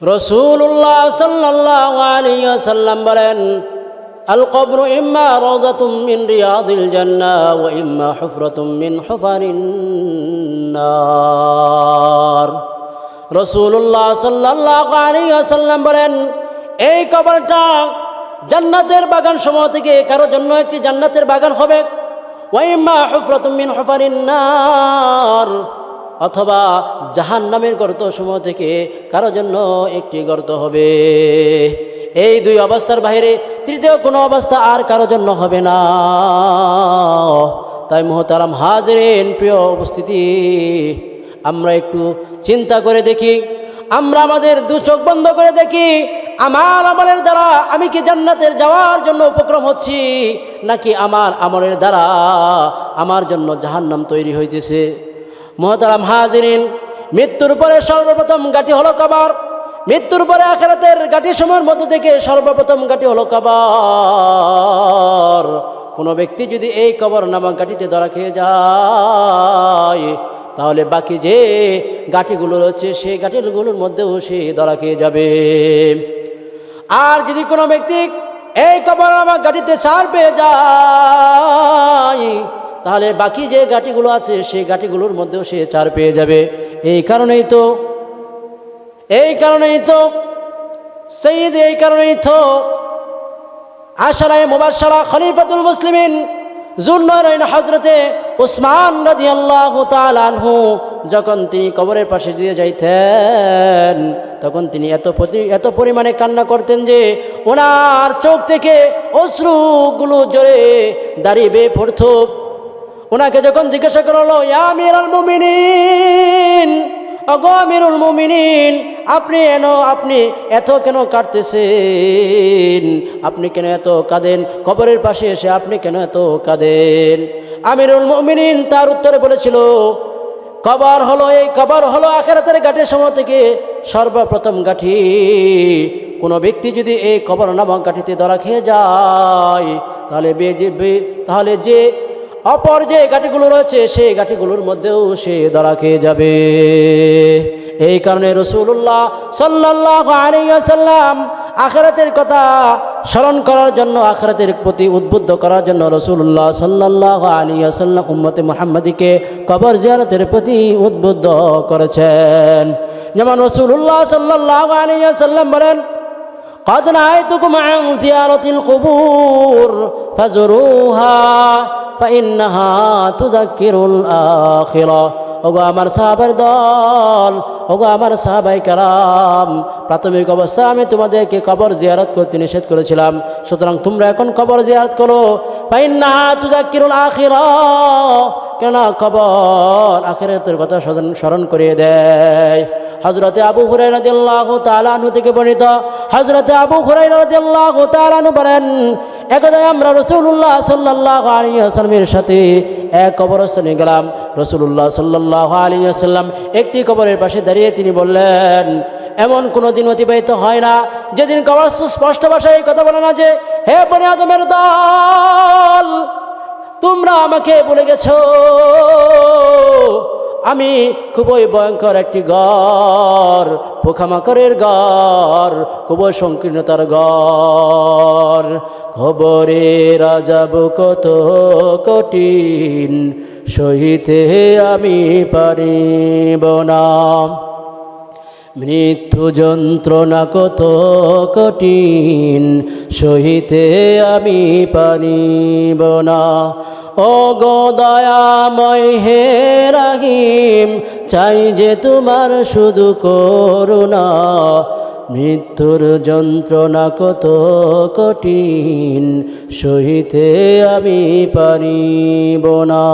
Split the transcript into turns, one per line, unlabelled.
রাসূলুল্লাহ সাল্লাল্লাহু আলাইহি ওয়াসাল্লাম বলেন, আল কবরু ইম্মা রাওযাতুম মিন রিয়াদিল জান্নাহ ওয়া ইম্মা হুফরাতুম মিন হুফারিন নার। রাসূলুল্লাহ সাল্লাল্লাহু আলাইহি ওয়াসাল্লাম বলেন, এই কবরটা জান্নাতের বাগান সমূহ থেকে কারো জন্য একটি জান্নাতের বাগান হবে, ওয়া ইম্মা হুফরাতুম মিন হুফারিন নার, অথবা জাহান্নামের গর্ত সমূহ থেকে কারো জন্য একটি গর্ত হবে। এই দুই অবস্থার বাইরে তৃতীয় কোনো অবস্থা আর কারো জন্য হবে না। তাই মুহতারাম হাজিরিন, প্রিয় উপস্থিতি, আমরা একটু চিন্তা করে দেখি, আমরা আমাদের দু চোখ বন্ধ করে দেখি, আমার আমলের দ্বারা আমি কি জান্নাতের যাওয়ার জন্য উপক্রম হচ্ছি, নাকি আমার আমলের দ্বারা আমার জন্য জাহান্নাম তৈরি হইতেছে। মুহতারাম হাজিরিন, মৃত্যুর পরে সর্বপ্রথম গাটি হলো কবর। মৃত্যুর পরে আখিরাতের গাটি সময়ের মধ্য থেকে সর্বপ্রথম গাটি হলো কবর। কোনো ব্যক্তি যদি এই কবর নামক গাটিতে ধরা খেয়ে যায়, তাহলে বাকি যে গাটিগুলো রয়েছে সেই গাটিগুলোর মধ্যেও সে ধরা খেয়ে যাবে। আর যদি কোনো ব্যক্তি এই কবর নামক গাটিতে ছাড় পেয়ে যায়, তাহলে বাকি যে গাটিগুলো আছে সেই গাটিগুলোর মধ্যেও সে ছাড় পেয়ে যাবে। এই কারণেই আশারায়ে মুবাশশারা খলিফাতুল মুসলিমিন যুন্নূরাইন হযরতে উসমান রাদিয়াল্লাহু তাআলা আনহু যখন তিনি কবরের পাশে দিয়ে যাইতেন, তখন তিনি এত পরিমাণে কান্না করতেন যে ওনার চোখ থেকে অশ্রুগুলো জোরে দাঁড়িয়ে বেয়ে পড়ত। ওনাকে যখন জিজ্ঞাসা করা হলো, ইয়া আমিরুল মুমিনিন, ওগো আমিরুল মুমিনিন, আপনি এত কেন কাঁদতেছেন? আপনি কেন এত কাঁদেন? কবরের পাশে এসে আপনি কেন এত কাঁদেন? আমিরুল মুমিনিন তার উত্তরে বলেছিল, এই কবর হলো আখিরাতের গাঁটের সমূহ থেকে সর্বপ্রথম গাঁটি। কোনো ব্যক্তি যদি এই কবর নামক গাঁটিতে ধরা খেয়ে যায়, তাহলে যে অপর যে গাঁটিগুলো রয়েছে সেই গাঁটিগুলোর মধ্যেও সে ধরা খেয়ে যাবে। এই কারণে রাসূলুল্লাহ সাল্লাল্লাহু আলাইহি ওয়াসাল্লাম আখিরাতের কথা স্মরণ করার জন্য, আখিরাতের প্রতি উদ্বুদ্ধ করার জন্য রাসূলুল্লাহ সাল্লাল্লাহু আলাইহি ওয়াসাল্লাম উম্মতে মুহাম্মাদিকে কবর জিয়ারতের প্রতি উদ্বুদ্ধ করেছেন। যেমন রাসূলুল্লাহ সাল্লাল্লাহু আলাইহি ওয়াসাল্লাম বলেন, قد نهيتكم عن زيارة القبور فزوروها فإنها تذكر الآخرة। ওগো আমার সাহাবার দল, ওগো আমার সাহাবায়ে কেরাম, প্রাথমিক অবস্থায় আমি তোমাদেরকে কবর জিয়ারত করতে নিষেধ করেছিলাম, সুতরাং তোমরা এখন কবর জিয়ারত করো। ফাইন্নাহা তুযাক্কিরুল আখিরাহ, কেননা কবর আখিরাতের কথা স্মরণ করিয়ে দেয়। হযরতে আবু হুরায়রা রাদিয়াল্লাহু তাআলা আনহু থেকে বর্ণিত, হযরতে আবু হুরায়রা রাদিয়াল্লাহু তাআলা আনহু বলেন, একদা আমরা রাসূলুল্লাহ সাল্লাল্লাহু আলাইহি ওয়াসাল্লামের সাথে এক কবরস্থানে গেলাম। রাসূলুল্লাহ সাল্লাল্লাহু আলাইহি ওয়াসাল্লাম একটি কবরের পাশে দাঁড়িয়ে তিনি বললেন, এমন কোনো দিন অতিবাহিত হয় না যেদিন কবর স্পষ্ট ভাষায় এই কথা বলে না যে, হে বনি আদমের দল, তোমরা আমাকে ভুলে গেছো, আমি খুবই ভয়ঙ্কর একটি ঘর, পোকামাকড়ের ঘর, খুবই সংকীর্ণতার ঘর। খবরের আযাব কত কঠিন, সহিতে আমি পারিব না। মৃত্যু যন্ত্রণা কত কঠিন, সহিতে আমি পারিব না। ও গো দয়াময় হে রহিম, চাই যে তোমার শুধু করুণা। মৃত্যুর যন্ত্রণা কত কঠিন, সহিতে আমি পারিব না।